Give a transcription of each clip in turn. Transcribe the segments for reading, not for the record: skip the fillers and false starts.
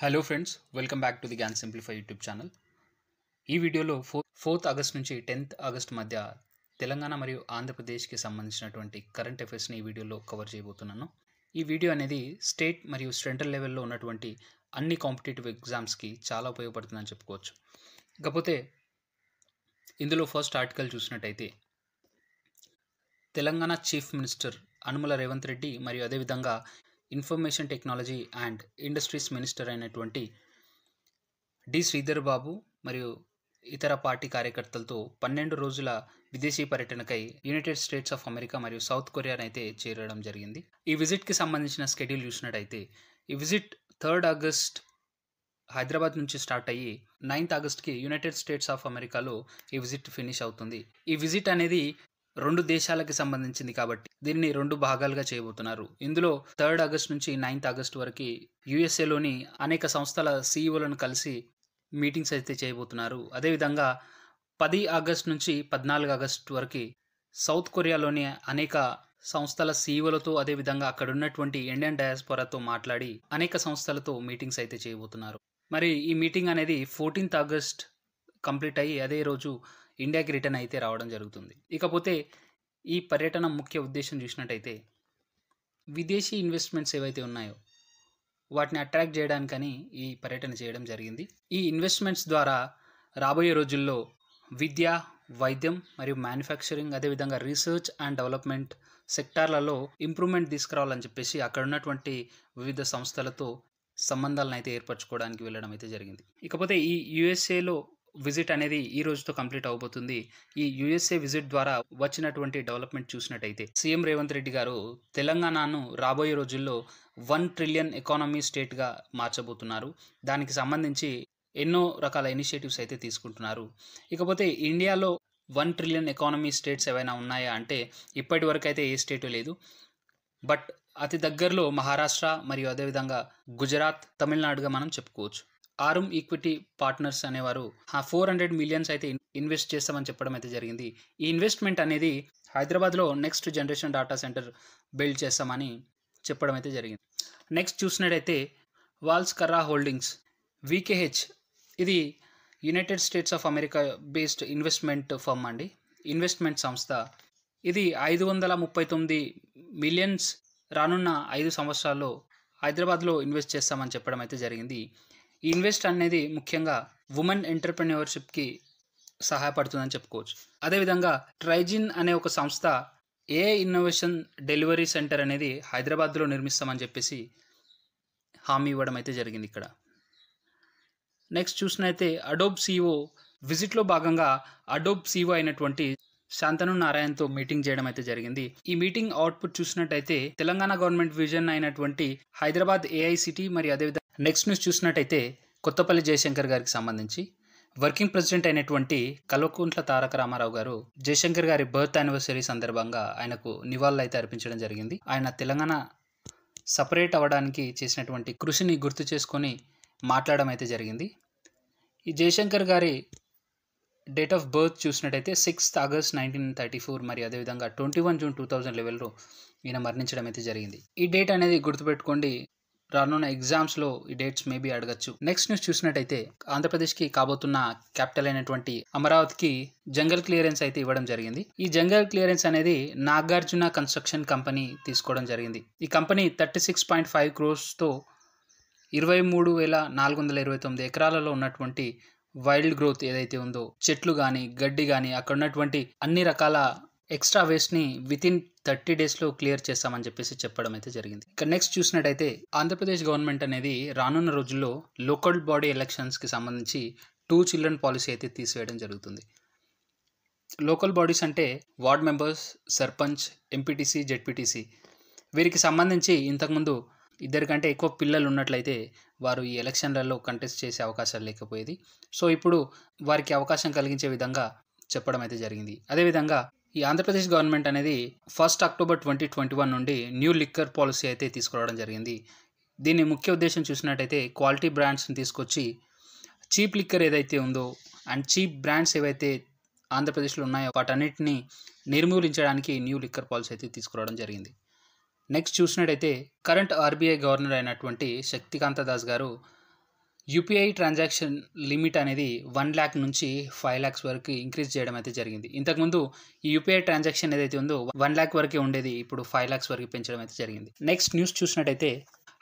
Hello friends, welcome back to the Gyan simplify YouTube channel. ఈ వీడియోలో 4th August నుంచి 10th August మధ్య తెలంగాణ మరియు ఆంధ్రప్రదేశ్కి సంబంధించినటువంటి కరెంట్ అఫైర్స్ని ఈ వీడియోలో కవర్ చేయబోతున్నాను. ఈ వీడియో అనేది స్టేట్ మరియు సెంట్రల్ లెవెల్లో ఉన్నటువంటి అన్ని కాంపిటేటివ్ ఎగ్జామ్స్కి చాలా ఉపయోగపడుతుందని చెప్పుకోవచ్చు. ఇకపోతే ఇందులో ఫస్ట్ ఆర్టికల్ చూసినట్టయితే తెలంగాణ చీఫ్ మినిస్టర్ అనుమల రేవంత్ రెడ్డి మరియు అదేవిధంగా information technology and industries minister అయినటువంటి డి శ్రీధర్ బాబు మరియు ఇతర పార్టీ కార్యకర్తలతో 12 రోజుల విదేశీ పర్యటనకై యునైటెడ్ స్టేట్స్ ఆఫ్ అమెరికా మరియు సౌత్ కొరియానైతే చేరడం జరిగింది. ఈ విజిట్కి సంబంధించిన స్కెడ్యూల్ చూసినట్టయితే ఈ విజిట్ 3rd ఆగస్ట్ హైదరాబాద్ నుంచి స్టార్ట్ అయ్యి 9th ఆగస్ట్కి యునైటెడ్ స్టేట్స్ ఆఫ్ అమెరికాలో ఈ విజిట్ ఫినిష్ అవుతుంది. ఈ విజిట్ అనేది 2 దేశాలకి సంబంధించింది కాబట్టి దీన్ని 2 భాగాలుగా చేయబోతున్నారు. ఇందులో 3rd ఆగస్ట్ నుంచి 9th ఆగస్ట్ వరకు యుఎస్ఏలోని అనేక సంస్థల సీఈఓలను కలిసి మీటింగ్స్ అయితే చేయబోతున్నారు. అదేవిధంగా 10 ఆగస్ట్ నుంచి 14 ఆగస్ట్ వరకు సౌత్ కొరియాలోని అనేక సంస్థల సీఈఓలతో అదేవిధంగా అక్కడ ఉన్నటువంటి ఇండియన్ డయాస్పోరాతో మాట్లాడి అనేక సంస్థలతో మీటింగ్స్ అయితే చేయబోతున్నారు. మరి ఈ మీటింగ్ అనేది 14th ఆగస్ట్ కంప్లీట్ అయ్యి అదే రోజు ఇండియాకి రిటర్న్ అయితే రావడం జరుగుతుంది. ఇకపోతే ఈ పర్యటన ముఖ్య ఉద్దేశం చూసినట్టయితే విదేశీ ఇన్వెస్ట్మెంట్స్ ఏవైతే ఉన్నాయో వాటిని అట్రాక్ట్ చేయడానికని ఈ పర్యటన చేయడం జరిగింది. ఈ ఇన్వెస్ట్మెంట్స్ ద్వారా రాబోయే రోజుల్లో విద్య, వైద్యం మరియు మ్యానుఫ్యాక్చరింగ్ అదేవిధంగా రీసెర్చ్ అండ్ డెవలప్మెంట్ సెక్టార్లలో ఇంప్రూవ్మెంట్ తీసుకురావాలని చెప్పేసి అక్కడ ఉన్నటువంటి వివిధ సంస్థలతో సంబంధాలను అయితే ఏర్పరచుకోవడానికి వెళ్ళడం అయితే జరిగింది. ఇకపోతే ఈ యుఎస్ఏలో విజిట్ అనేది ఈ రోజుతో కంప్లీట్ అవబోతుంది. ఈ యుఎస్ఏ విజిట్ ద్వారా వచ్చినటువంటి డెవలప్మెంట్ చూసినట్టయితే సీఎం రేవంత్ రెడ్డి గారు తెలంగాణను రాబోయే రోజుల్లో 1 ట్రిలియన్ ఎకానమీ స్టేట్గా మార్చబోతున్నారు. దానికి సంబంధించి ఎన్నో రకాల ఇనిషియేటివ్స్ అయితే తీసుకుంటున్నారు. ఇకపోతే ఇండియాలో 1 ట్రిలియన్ ఎకానమీ స్టేట్స్ ఏవైనా ఉన్నాయా అంటే ఇప్పటి వరకు అయితే ఏ స్టేటు లేదు. బట్ అతి దగ్గరలో మహారాష్ట్ర మరియు అదేవిధంగా గుజరాత్, తమిళనాడుగా మనం చెప్పుకోవచ్చు. ఆర్మ్ ఈక్విటీ పార్ట్నర్స్ అనేవారు 400 మిలియన్స్ అయితే ఇన్వెస్ట్ చేస్తామని చెప్పడం అయితే జరిగింది. ఈ ఇన్వెస్ట్మెంట్ అనేది హైదరాబాద్లో next generation data centre build చేస్తామని చెప్పడం అయితే జరిగింది. నెక్స్ట్ చూసినట్టయితే వాల్స్కర్రా హోల్డింగ్స్ వికేహెచ్, ఇది United States of America based investment firm అండి, ఇన్వెస్ట్మెంట్ సంస్థ. ఇది 539 మిలియన్స్ రానున్న 5 సంవత్సరాల్లో హైదరాబాద్లో ఇన్వెస్ట్ చేస్తామని చెప్పడం అయితే జరిగింది. ఈ ఇన్వెస్ట్ అనేది ముఖ్యంగా ఉమెన్ ఎంటర్ప్రెన్యూర్షిప్కి సహాయపడుతుందని చెప్పుకోవచ్చు. అదేవిధంగా ట్రైజిన్ అనే ఒక సంస్థ ఏఐ ఇన్నోవేషన్ డెలివరీ సెంటర్ అనేది హైదరాబాద్లో నిర్మిస్తామని చెప్పేసి హామీ ఇవ్వడం అయితే జరిగింది ఇక్కడ. నెక్స్ట్ చూసినైతే అడోబ్ సీఈఓ విజిట్లో భాగంగా అడోబ్ సీఈఓ అయినటువంటి శాంతను నారాయణ్తో మీటింగ్ చేయడం అయితే జరిగింది. ఈ మీటింగ్ అవుట్పుట్ చూసినట్టయితే తెలంగాణ గవర్నమెంట్ విజన్ అయినటువంటి హైదరాబాద్ ఏఐ సిటీ మరియు అదేవిధంగా నెక్స్ట్ న్యూస్ చూసినట్టయితే కొత్తపల్లి జయశంకర్ గారికి సంబంధించి వర్కింగ్ ప్రెసిడెంట్ అయినటువంటి కల్వకుంట్ల తారక రామారావు గారు జయశంకర్ గారి బర్త్ యానివర్సరీ సందర్భంగా ఆయనకు నివాళులు అయితే అర్పించడం జరిగింది. ఆయన తెలంగాణ సపరేట్ అవ్వడానికి చేసినటువంటి కృషిని గుర్తు చేసుకొని మాట్లాడడం అయితే జరిగింది. ఈ జయశంకర్ గారి డేట్ ఆఫ్ బర్త్ చూసినట్టయితే 6th ఆగస్ట్ 1934 మరియు అదేవిధంగా 21 జూన్ 2011లో ఈయన మరణించడం అయితే జరిగింది. ఈ డేట్ అనేది గుర్తుపెట్టుకోండి, రానున్న ఎగ్జామ్స్లో ఈ డేట్స్ మేబీ అడగచ్చు. నెక్స్ట్ న్యూస్ చూసినట్టయితే ఆంధ్రప్రదేశ్కి కాబోతున్న క్యాపిటల్ అయినటువంటి అమరావతికి జంగల్ క్లియరెన్స్ అయితే ఇవ్వడం జరిగింది. ఈ జంగల్ క్లియరెన్స్ అనేది నాగార్జున కన్స్ట్రక్షన్ కంపెనీ తీసుకోవడం జరిగింది. ఈ కంపెనీ 36.5 crores-తో 23,429 ఎకరాలలో ఉన్నటువంటి వైల్డ్ గ్రోత్ ఏదైతే ఉందో చెట్లు కానీ గడ్డి కానీ అక్కడ ఉన్నటువంటి అన్ని రకాల ఎక్స్ట్రా వేస్ట్ని వితిన్ 30 daysలో క్లియర్ చేస్తామని చెప్పేసి చెప్పడం అయితే జరిగింది. ఇక నెక్స్ట్ చూసినట్టయితే ఆంధ్రప్రదేశ్ గవర్నమెంట్ అనేది రానున్న రోజుల్లో లోకల్ బాడీ ఎలక్షన్స్కి సంబంధించి 2 children పాలసీ అయితే తీసివేయడం జరుగుతుంది. లోకల్ బాడీస్ అంటే ward members, sarpanch, MPTC, ZPTC వీరికి సంబంధించి ఇంతకుముందు 2 కంటే ఎక్కువ పిల్లలు ఉన్నట్లయితే వారు ఈ ఎలక్షన్లలో కంటెస్ట్ చేసే అవకాశాలు లేకపోయేది. సో ఇప్పుడు వారికి అవకాశం కలిగించే విధంగా చెప్పడం అయితే జరిగింది. అదేవిధంగా ఈ ఆంధ్రప్రదేశ్ గవర్నమెంట్ అనేది 1st October 2021 నుండి న్యూ లిక్కర్ పాలసీ అయితే తీసుకురావడం జరిగింది. దీని ముఖ్య ఉద్దేశం చూసినట్టయితే క్వాలిటీ బ్రాండ్స్ని తీసుకొచ్చి చీప్ లిక్కర్ ఏదైతే ఉందో అండ్ చీప్ బ్రాండ్స్ ఏవైతే ఆంధ్రప్రదేశ్లో ఉన్నాయో వాటన్నిటిని నిర్మూలించడానికి న్యూ లిక్కర్ పాలసీ అయితే తీసుకురావడం జరిగింది. నెక్స్ట్ చూసినట్టయితే కరెంట్ ఆర్బీఐ గవర్నర్ అయినటువంటి శక్తికాంత దాస్ గారు యూపీఐ ట్రాన్సాక్షన్ లిమిట్ అనేది 1 lakh నుంచి 5 lakhs వరకు ఇంక్రీజ్ చేయడం అయితే జరిగింది. ఇంతకుముందు ఈ యూపీఐ ట్రాన్సాక్షన్ ఏదైతే ఉందో 1 lakh వరకే ఉండేది, ఇప్పుడు 5 lakhs వరకు పెంచడం అయితే జరిగింది. నెక్స్ట్ న్యూస్ చూసినట్టయితే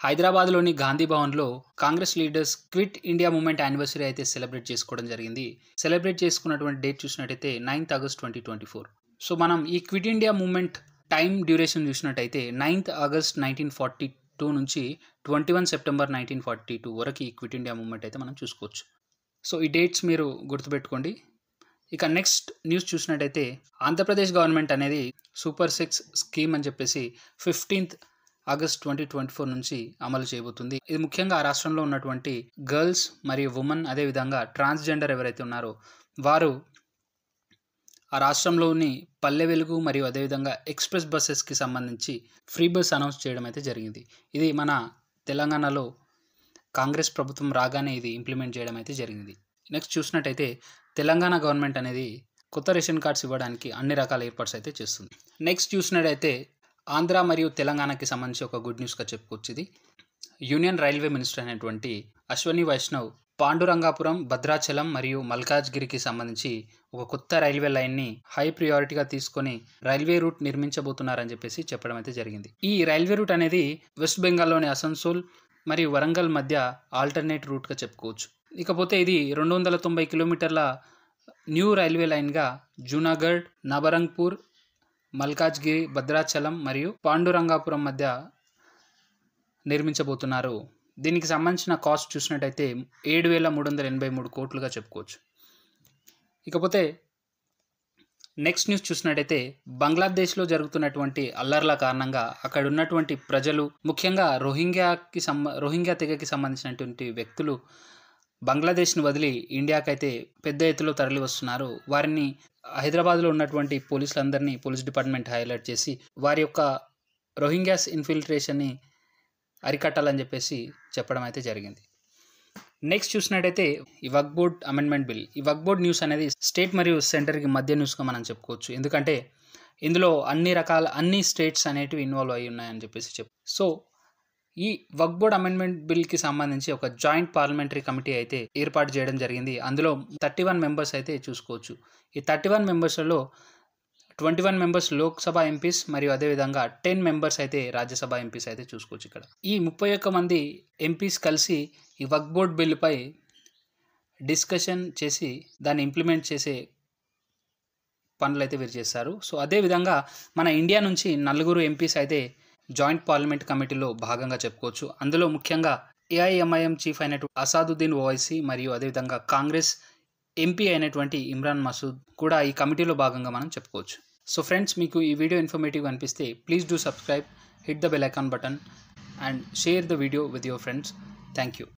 హైదరాబాద్లోని గాంధీ భవన్లో Congress leaders quit India movement anniversary అయితే సెలబ్రేట్ చేసుకోవడం జరిగింది. సెలబ్రేట్ చేసుకున్నటువంటి డేట్ చూసినట్టయితే 9th August 2024. సో మనం ఈ quit India movement time duration చూసినట్టయితే 9th August 1942 నుంచి 21 September 1942 వరకు ఈ క్విట్ ఇండియా మూవ్మెంట్ అయితే మనం చూసుకోవచ్చు. సో ఈ డేట్స్ మీరు గుర్తుపెట్టుకోండి. ఇక నెక్స్ట్ న్యూస్ చూసినట్టయితే ఆంధ్రప్రదేశ్ గవర్నమెంట్ అనేది సూపర్ 6 స్కీమ్ అని చెప్పేసి 15th August 2024 నుంచి అమలు చేయబోతుంది. ఇది ముఖ్యంగా ఆ రాష్ట్రంలో ఉన్నటువంటి గర్ల్స్ మరియు ఉమెన్, అదేవిధంగా ట్రాన్స్జెండర్ ఎవరైతే ఉన్నారో వారు ఆ రాష్ట్రంలోని పల్లె వెలుగు మరియు అదేవిధంగా ఎక్స్ప్రెస్ బస్సెస్కి సంబంధించి ఫ్రీ బస్ అనౌన్స్ చేయడం అయితే జరిగింది. ఇది మన తెలంగాణలో కాంగ్రెస్ ప్రభుత్వం రాగానే ఇది ఇంప్లిమెంట్ చేయడం అయితే జరిగింది. నెక్స్ట్ చూసినట్టయితే తెలంగాణ గవర్నమెంట్ అనేది కొత్త రేషన్ కార్డ్స్ ఇవ్వడానికి అన్ని రకాల ఏర్పాట్స్ అయితే చేస్తుంది. నెక్స్ట్ చూసినట్టయితే ఆంధ్ర మరియు తెలంగాణకి సంబంధించి ఒక గుడ్ న్యూస్గా చెప్పుకోవచ్చు. ఇది యూనియన్ రైల్వే మినిస్టర్ అయినటువంటి అశ్వని వైష్ణవ్ పాండురంగాపురం, భద్రాచలం మరియు మల్కాజ్గిరికి సంబంధించి ఒక కొత్త రైల్వే లైన్ని హై ప్రియారిటీగా తీసుకొని రైల్వే రూట్ నిర్మించబోతున్నారని చెప్పేసి చెప్పడం అయితే జరిగింది. ఈ రైల్వే రూట్ అనేది వెస్ట్ బెంగాల్లోని అసన్సోల్ మరియు వరంగల్ మధ్య ఆల్టర్నేట్ రూట్గా చెప్పుకోవచ్చు. ఇకపోతే ఇది 290 కిలోమీటర్ల న్యూ రైల్వే లైన్గా జూనాగఢ్, నబరంగ్పూర్, మల్కాజ్గిరి, భద్రాచలం మరియు పాండురంగాపురం మధ్య నిర్మించబోతున్నారు. దీనికి సంబంధించిన కాస్ట్ చూసినట్టయితే 7,383 కోట్లుగా చెప్పుకోవచ్చు. ఇకపోతే నెక్స్ట్ న్యూస్ చూసినట్టయితే బంగ్లాదేశ్లో జరుగుతున్నటువంటి అల్లర్ల కారణంగా అక్కడ ఉన్నటువంటి ప్రజలు, ముఖ్యంగా రోహింగ్యా తెగకి సంబంధించినటువంటి వ్యక్తులు బంగ్లాదేశ్ని వదిలి ఇండియాకైతే పెద్ద ఎత్తులో తరలి వస్తున్నారు. వారిని హైదరాబాద్లో ఉన్నటువంటి పోలీసులందరినీ పోలీస్ డిపార్ట్మెంట్ హైలైట్ చేసి వారి యొక్క రోహింగ్యాస్ ఇన్ఫిల్ట్రేషన్ని అరికట్టాలని చెప్పేసి చెప్పడం అయితే జరిగింది. నెక్స్ట్ చూసినట్టయితే ఈ వక్ఫ్ బోర్డ్ అమెండ్మెంట్ బిల్. ఈ వక్ఫ్ బోర్డ్ న్యూస్ అనేది స్టేట్ మరియు సెంటర్కి మధ్య న్యూస్గా మనం చెప్పుకోవచ్చు. ఎందుకంటే ఇందులో అన్ని స్టేట్స్ అనేటివి ఇన్వాల్వ్ అయి ఉన్నాయని చెప్పేసి సో ఈ వక్ఫ్ బోర్డ్ అమెండ్మెంట్ బిల్కి సంబంధించి ఒక జాయింట్ పార్లమెంటరీ కమిటీ అయితే ఏర్పాటు చేయడం జరిగింది. అందులో 31 మెంబర్స్ అయితే చూసుకోవచ్చు. ఈ 31 మెంబర్స్లలో 21 మెంబర్స్ లోక్సభ ఎంపీస్ మరియు అదేవిధంగా 10 మెంబర్స్ అయితే రాజ్యసభ ఎంపీస్ అయితే చూసుకోవచ్చు. ఇక్కడ ఈ 31 మంది ఎంపీస్ కలిసి ఈ వక్ఫ్ బోర్డ్ బిల్లుపై డిస్కషన్ చేసి దాన్ని ఇంప్లిమెంట్ చేసే పనులు అయితే వీరు చేస్తారు. సో అదేవిధంగా మన ఇండియా నుంచి 4 ఎంపీస్ అయితే జాయింట్ పార్లమెంట్ కమిటీలో భాగంగా చెప్పుకోవచ్చు. అందులో ముఖ్యంగా ఏఐఎంఐఎం చీఫ్ అయినటువంటి అసాదుద్దీన్ ఓవైసీ మరియు అదేవిధంగా కాంగ్రెస్ ఎంపీ అయినటువంటి ఇమ్రాన్ మసూద్ కూడా ఈ కమిటీలో భాగంగా మనం చెప్పుకోవచ్చు. సో ఫ్రెండ్స్, మీకు ఈ వీడియో ఇన్ఫర్మేటివ్ అనిపిస్తే please do subscribe, hit the bell icon button and share the video with your friends. Thank you.